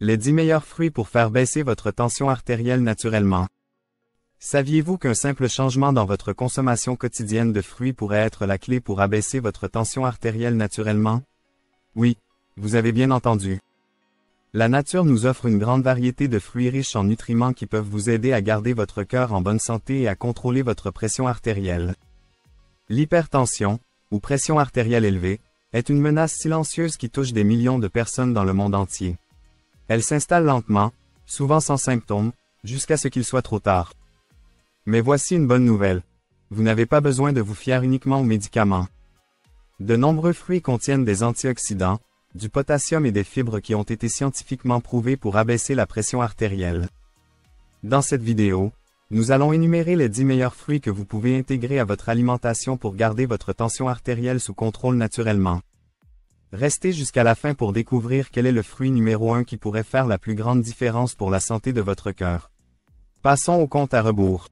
Les 10 meilleurs fruits pour faire baisser votre tension artérielle naturellement. Saviez-vous qu'un simple changement dans votre consommation quotidienne de fruits pourrait être la clé pour abaisser votre tension artérielle naturellement? Oui, vous avez bien entendu. La nature nous offre une grande variété de fruits riches en nutriments qui peuvent vous aider à garder votre cœur en bonne santé et à contrôler votre pression artérielle. L'hypertension, ou pression artérielle élevée, est une menace silencieuse qui touche des millions de personnes dans le monde entier. Elle s'installe lentement, souvent sans symptômes, jusqu'à ce qu'il soit trop tard. Mais voici une bonne nouvelle. Vous n'avez pas besoin de vous fier uniquement aux médicaments. De nombreux fruits contiennent des antioxydants, du potassium et des fibres qui ont été scientifiquement prouvés pour abaisser la pression artérielle. Dans cette vidéo, nous allons énumérer les 10 meilleurs fruits que vous pouvez intégrer à votre alimentation pour garder votre tension artérielle sous contrôle naturellement. Restez jusqu'à la fin pour découvrir quel est le fruit numéro 1 qui pourrait faire la plus grande différence pour la santé de votre cœur. Passons au compte à rebours.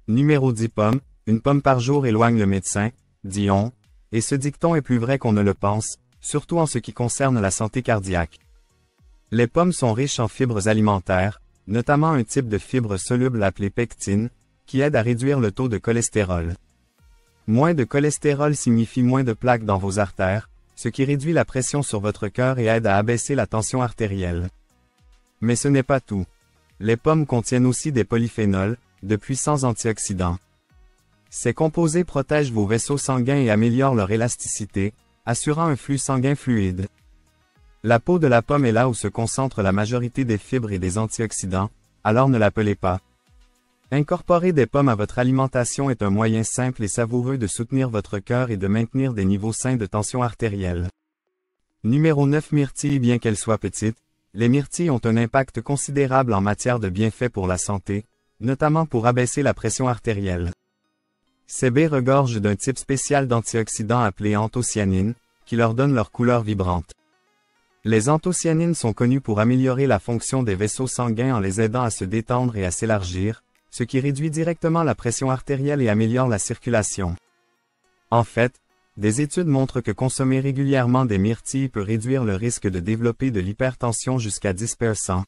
Numéro 10 pommes, une pomme par jour éloigne le médecin, dit-on, et ce dicton est plus vrai qu'on ne le pense, surtout en ce qui concerne la santé cardiaque. Les pommes sont riches en fibres alimentaires, notamment un type de fibre soluble appelé pectine, qui aide à réduire le taux de cholestérol. Moins de cholestérol signifie moins de plaques dans vos artères, ce qui réduit la pression sur votre cœur et aide à abaisser la tension artérielle. Mais ce n'est pas tout. Les pommes contiennent aussi des polyphénols, de puissants antioxydants. Ces composés protègent vos vaisseaux sanguins et améliorent leur élasticité, assurant un flux sanguin fluide. La peau de la pomme est là où se concentre la majorité des fibres et des antioxydants, alors ne la pelez pas. Incorporer des pommes à votre alimentation est un moyen simple et savoureux de soutenir votre cœur et de maintenir des niveaux sains de tension artérielle. Numéro 9 myrtilles. Bien qu'elles soient petites, les myrtilles ont un impact considérable en matière de bienfaits pour la santé, notamment pour abaisser la pression artérielle. Ces baies regorgent d'un type spécial d'antioxydants appelé anthocyanines, qui leur donne leur couleur vibrante. Les anthocyanines sont connues pour améliorer la fonction des vaisseaux sanguins en les aidant à se détendre et à s'élargir, ce qui réduit directement la pression artérielle et améliore la circulation. En fait, des études montrent que consommer régulièrement des myrtilles peut réduire le risque de développer de l'hypertension jusqu'à 10%.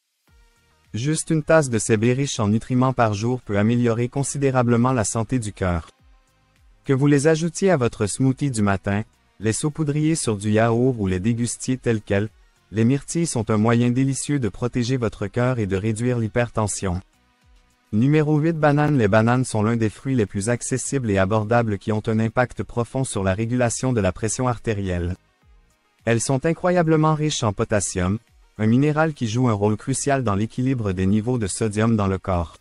Juste une tasse de ces baies riches en nutriments par jour peut améliorer considérablement la santé du cœur. Que vous les ajoutiez à votre smoothie du matin, les saupoudriez sur du yaourt ou les dégustiez tels quels, les myrtilles sont un moyen délicieux de protéger votre cœur et de réduire l'hypertension. Numéro 8 bananes. Les bananes sont l'un des fruits les plus accessibles et abordables qui ont un impact profond sur la régulation de la pression artérielle. Elles sont incroyablement riches en potassium, un minéral qui joue un rôle crucial dans l'équilibre des niveaux de sodium dans le corps.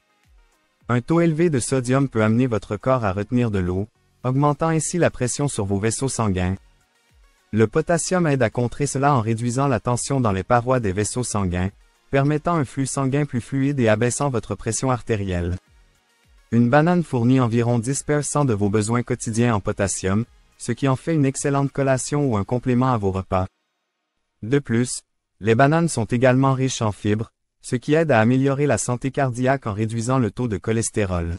Un taux élevé de sodium peut amener votre corps à retenir de l'eau, augmentant ainsi la pression sur vos vaisseaux sanguins. Le potassium aide à contrer cela en réduisant la tension dans les parois des vaisseaux sanguins, permettant un flux sanguin plus fluide et abaissant votre pression artérielle. Une banane fournit environ 10% de vos besoins quotidiens en potassium, ce qui en fait une excellente collation ou un complément à vos repas. De plus, les bananes sont également riches en fibres, ce qui aide à améliorer la santé cardiaque en réduisant le taux de cholestérol.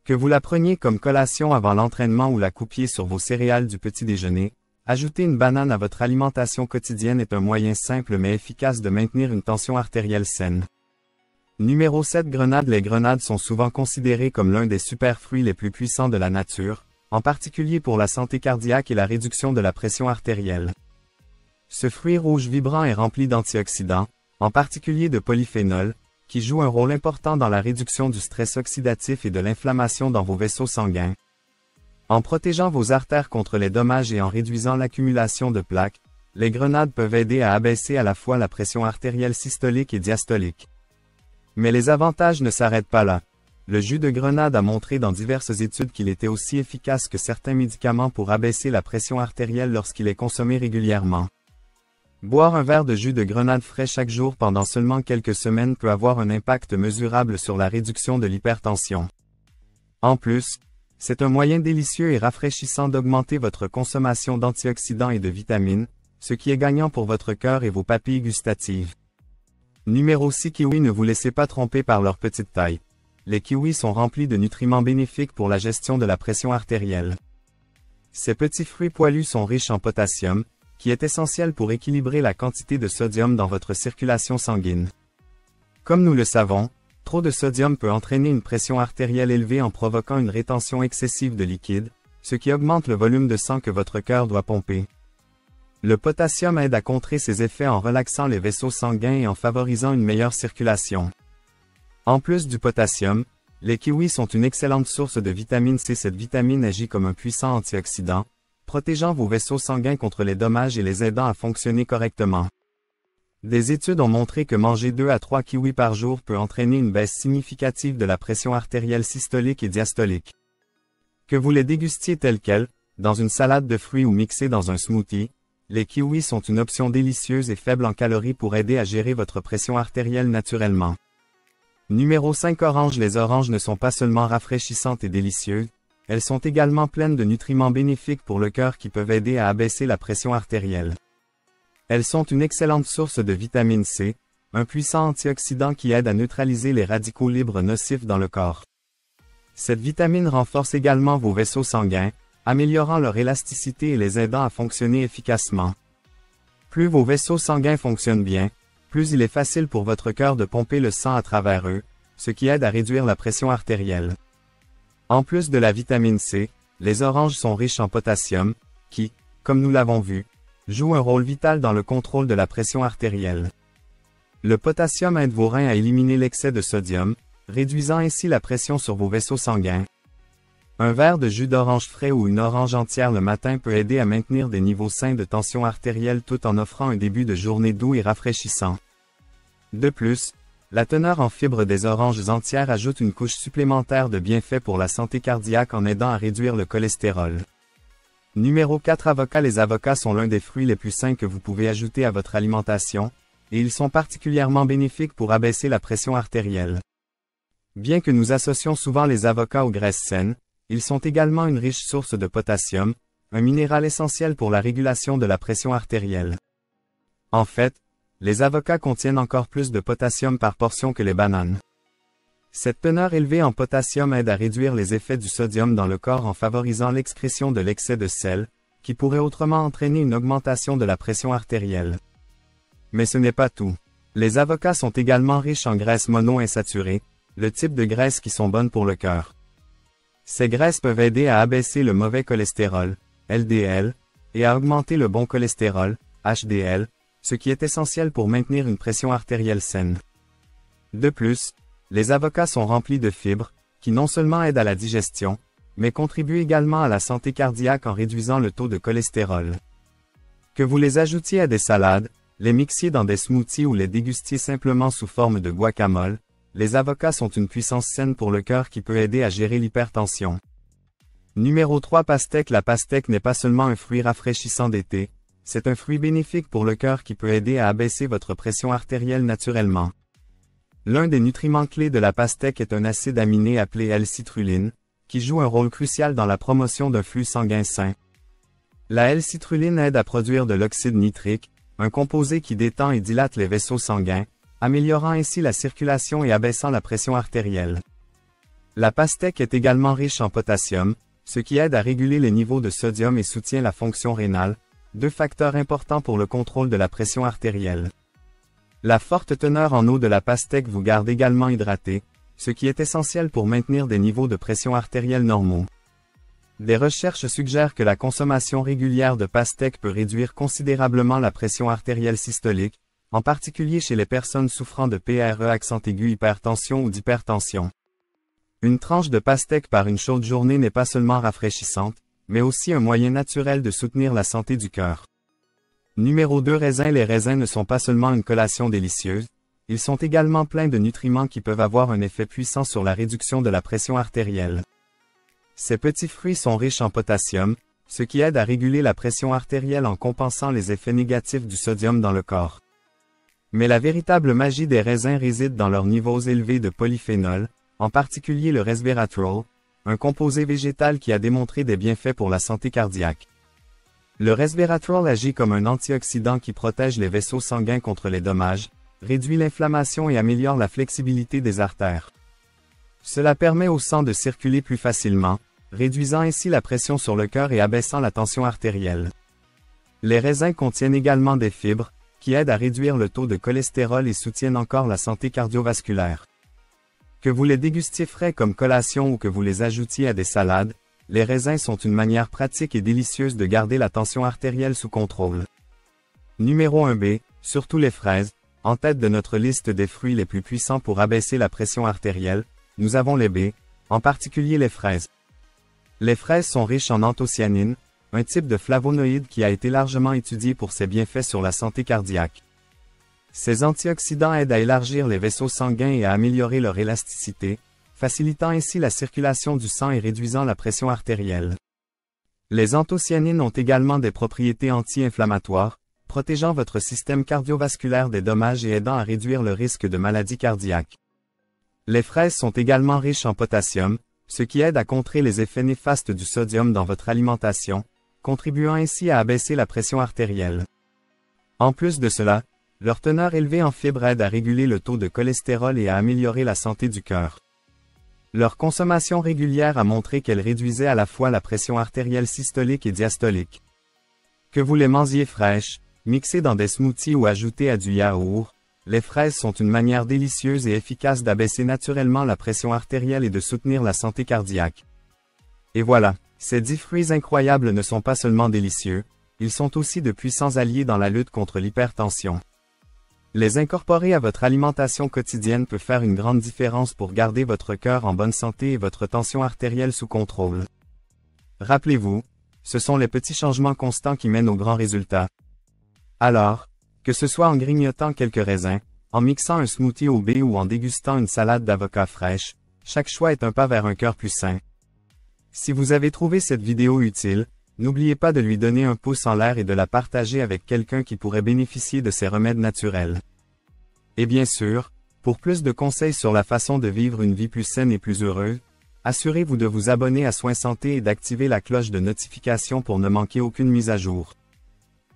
Que vous la preniez comme collation avant l'entraînement ou la coupiez sur vos céréales du petit déjeuner, ajouter une banane à votre alimentation quotidienne est un moyen simple mais efficace de maintenir une tension artérielle saine. Numéro 7 grenades. Les grenades sont souvent considérées comme l'un des superfruits les plus puissants de la nature, en particulier pour la santé cardiaque et la réduction de la pression artérielle. Ce fruit rouge vibrant est rempli d'antioxydants, en particulier de polyphénols, qui jouent un rôle important dans la réduction du stress oxydatif et de l'inflammation dans vos vaisseaux sanguins. En protégeant vos artères contre les dommages et en réduisant l'accumulation de plaques, les grenades peuvent aider à abaisser à la fois la pression artérielle systolique et diastolique. Mais les avantages ne s'arrêtent pas là. Le jus de grenade a montré dans diverses études qu'il était aussi efficace que certains médicaments pour abaisser la pression artérielle lorsqu'il est consommé régulièrement. Boire un verre de jus de grenade frais chaque jour pendant seulement quelques semaines peut avoir un impact mesurable sur la réduction de l'hypertension. En plus, c'est un moyen délicieux et rafraîchissant d'augmenter votre consommation d'antioxydants et de vitamines, ce qui est gagnant pour votre cœur et vos papilles gustatives. Numéro 6 kiwis. Ne vous laissez pas tromper par leur petite taille. Les kiwis sont remplis de nutriments bénéfiques pour la gestion de la pression artérielle. Ces petits fruits poilus sont riches en potassium, qui est essentiel pour équilibrer la quantité de sodium dans votre circulation sanguine. Comme nous le savons, trop de sodium peut entraîner une pression artérielle élevée en provoquant une rétention excessive de liquide, ce qui augmente le volume de sang que votre cœur doit pomper. Le potassium aide à contrer ces effets en relaxant les vaisseaux sanguins et en favorisant une meilleure circulation. En plus du potassium, les kiwis sont une excellente source de vitamine C. Cette vitamine agit comme un puissant antioxydant, protégeant vos vaisseaux sanguins contre les dommages et les aidant à fonctionner correctement. Des études ont montré que manger 2 à 3 kiwis par jour peut entraîner une baisse significative de la pression artérielle systolique et diastolique. Que vous les dégustiez tels quels, dans une salade de fruits ou mixés dans un smoothie, les kiwis sont une option délicieuse et faible en calories pour aider à gérer votre pression artérielle naturellement. Numéro 5. Orange. Les oranges ne sont pas seulement rafraîchissantes et délicieuses, elles sont également pleines de nutriments bénéfiques pour le cœur qui peuvent aider à abaisser la pression artérielle. Elles sont une excellente source de vitamine C, un puissant antioxydant qui aide à neutraliser les radicaux libres nocifs dans le corps. Cette vitamine renforce également vos vaisseaux sanguins, améliorant leur élasticité et les aidant à fonctionner efficacement. Plus vos vaisseaux sanguins fonctionnent bien, plus il est facile pour votre cœur de pomper le sang à travers eux, ce qui aide à réduire la pression artérielle. En plus de la vitamine C, les oranges sont riches en potassium, qui, comme nous l'avons vu, joue un rôle vital dans le contrôle de la pression artérielle. Le potassium aide vos reins à éliminer l'excès de sodium, réduisant ainsi la pression sur vos vaisseaux sanguins. Un verre de jus d'orange frais ou une orange entière le matin peut aider à maintenir des niveaux sains de tension artérielle tout en offrant un début de journée doux et rafraîchissant. De plus, la teneur en fibres des oranges entières ajoute une couche supplémentaire de bienfaits pour la santé cardiaque en aidant à réduire le cholestérol. Numéro 4. Avocats. Les avocats sont l'un des fruits les plus sains que vous pouvez ajouter à votre alimentation, et ils sont particulièrement bénéfiques pour abaisser la pression artérielle. Bien que nous associons souvent les avocats aux graisses saines, ils sont également une riche source de potassium, un minéral essentiel pour la régulation de la pression artérielle. En fait, les avocats contiennent encore plus de potassium par portion que les bananes. Cette teneur élevée en potassium aide à réduire les effets du sodium dans le corps en favorisant l'excrétion de l'excès de sel, qui pourrait autrement entraîner une augmentation de la pression artérielle. Mais ce n'est pas tout. Les avocats sont également riches en graisses monoinsaturées, le type de graisses qui sont bonnes pour le cœur. Ces graisses peuvent aider à abaisser le mauvais cholestérol, LDL, et à augmenter le bon cholestérol, HDL, ce qui est essentiel pour maintenir une pression artérielle saine. De plus, les avocats sont remplis de fibres, qui non seulement aident à la digestion, mais contribuent également à la santé cardiaque en réduisant le taux de cholestérol. Que vous les ajoutiez à des salades, les mixiez dans des smoothies ou les dégustiez simplement sous forme de guacamole, les avocats sont une puissance saine pour le cœur qui peut aider à gérer l'hypertension. Numéro 3. Pastèque. La pastèque n'est pas seulement un fruit rafraîchissant d'été, c'est un fruit bénéfique pour le cœur qui peut aider à abaisser votre pression artérielle naturellement. L'un des nutriments clés de la pastèque est un acide aminé appelé L-citrulline, qui joue un rôle crucial dans la promotion d'un flux sanguin sain. La L-citrulline aide à produire de l'oxyde nitrique, un composé qui détend et dilate les vaisseaux sanguins, améliorant ainsi la circulation et abaissant la pression artérielle. La pastèque est également riche en potassium, ce qui aide à réguler les niveaux de sodium et soutient la fonction rénale, deux facteurs importants pour le contrôle de la pression artérielle. La forte teneur en eau de la pastèque vous garde également hydraté, ce qui est essentiel pour maintenir des niveaux de pression artérielle normaux. Des recherches suggèrent que la consommation régulière de pastèque peut réduire considérablement la pression artérielle systolique, en particulier chez les personnes souffrant de PRE accent aigu hypertension ou d'hypertension. Une tranche de pastèque par une chaude journée n'est pas seulement rafraîchissante, mais aussi un moyen naturel de soutenir la santé du cœur. Numéro 2. Raisins. Les raisins ne sont pas seulement une collation délicieuse, ils sont également pleins de nutriments qui peuvent avoir un effet puissant sur la réduction de la pression artérielle. Ces petits fruits sont riches en potassium, ce qui aide à réguler la pression artérielle en compensant les effets négatifs du sodium dans le corps. Mais la véritable magie des raisins réside dans leurs niveaux élevés de polyphénol, en particulier le resveratrol, un composé végétal qui a démontré des bienfaits pour la santé cardiaque. Le resveratrol agit comme un antioxydant qui protège les vaisseaux sanguins contre les dommages, réduit l'inflammation et améliore la flexibilité des artères. Cela permet au sang de circuler plus facilement, réduisant ainsi la pression sur le cœur et abaissant la tension artérielle. Les raisins contiennent également des fibres, qui aident à réduire le taux de cholestérol et soutiennent encore la santé cardiovasculaire. Que vous les dégustiez frais comme collation ou que vous les ajoutiez à des salades, les raisins sont une manière pratique et délicieuse de garder la tension artérielle sous contrôle. Numéro 1B, surtout les fraises. En tête de notre liste des fruits les plus puissants pour abaisser la pression artérielle, nous avons les baies, en particulier les fraises. Les fraises sont riches en anthocyanines, un type de flavonoïde qui a été largement étudié pour ses bienfaits sur la santé cardiaque. Ces antioxydants aident à élargir les vaisseaux sanguins et à améliorer leur élasticité, facilitant ainsi la circulation du sang et réduisant la pression artérielle. Les anthocyanines ont également des propriétés anti-inflammatoires, protégeant votre système cardiovasculaire des dommages et aidant à réduire le risque de maladies cardiaques. Les fraises sont également riches en potassium, ce qui aide à contrer les effets néfastes du sodium dans votre alimentation, contribuant ainsi à abaisser la pression artérielle. En plus de cela, leur teneur élevée en fibres aide à réguler le taux de cholestérol et à améliorer la santé du cœur. Leur consommation régulière a montré qu'elles réduisaient à la fois la pression artérielle systolique et diastolique. Que vous les mangiez fraîches, mixées dans des smoothies ou ajoutées à du yaourt, les fraises sont une manière délicieuse et efficace d'abaisser naturellement la pression artérielle et de soutenir la santé cardiaque. Et voilà, ces 10 fruits incroyables ne sont pas seulement délicieux, ils sont aussi de puissants alliés dans la lutte contre l'hypertension. Les incorporer à votre alimentation quotidienne peut faire une grande différence pour garder votre cœur en bonne santé et votre tension artérielle sous contrôle. Rappelez-vous, ce sont les petits changements constants qui mènent aux grands résultats. Alors, que ce soit en grignotant quelques raisins, en mixant un smoothie au baies ou en dégustant une salade d'avocat fraîche, chaque choix est un pas vers un cœur plus sain. Si vous avez trouvé cette vidéo utile, n'oubliez pas de lui donner un pouce en l'air et de la partager avec quelqu'un qui pourrait bénéficier de ces remèdes naturels. Et bien sûr, pour plus de conseils sur la façon de vivre une vie plus saine et plus heureuse, assurez-vous de vous abonner à Soins Santé et d'activer la cloche de notification pour ne manquer aucune mise à jour.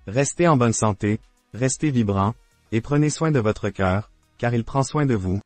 Restez en bonne santé, restez vibrant, et prenez soin de votre cœur, car il prend soin de vous.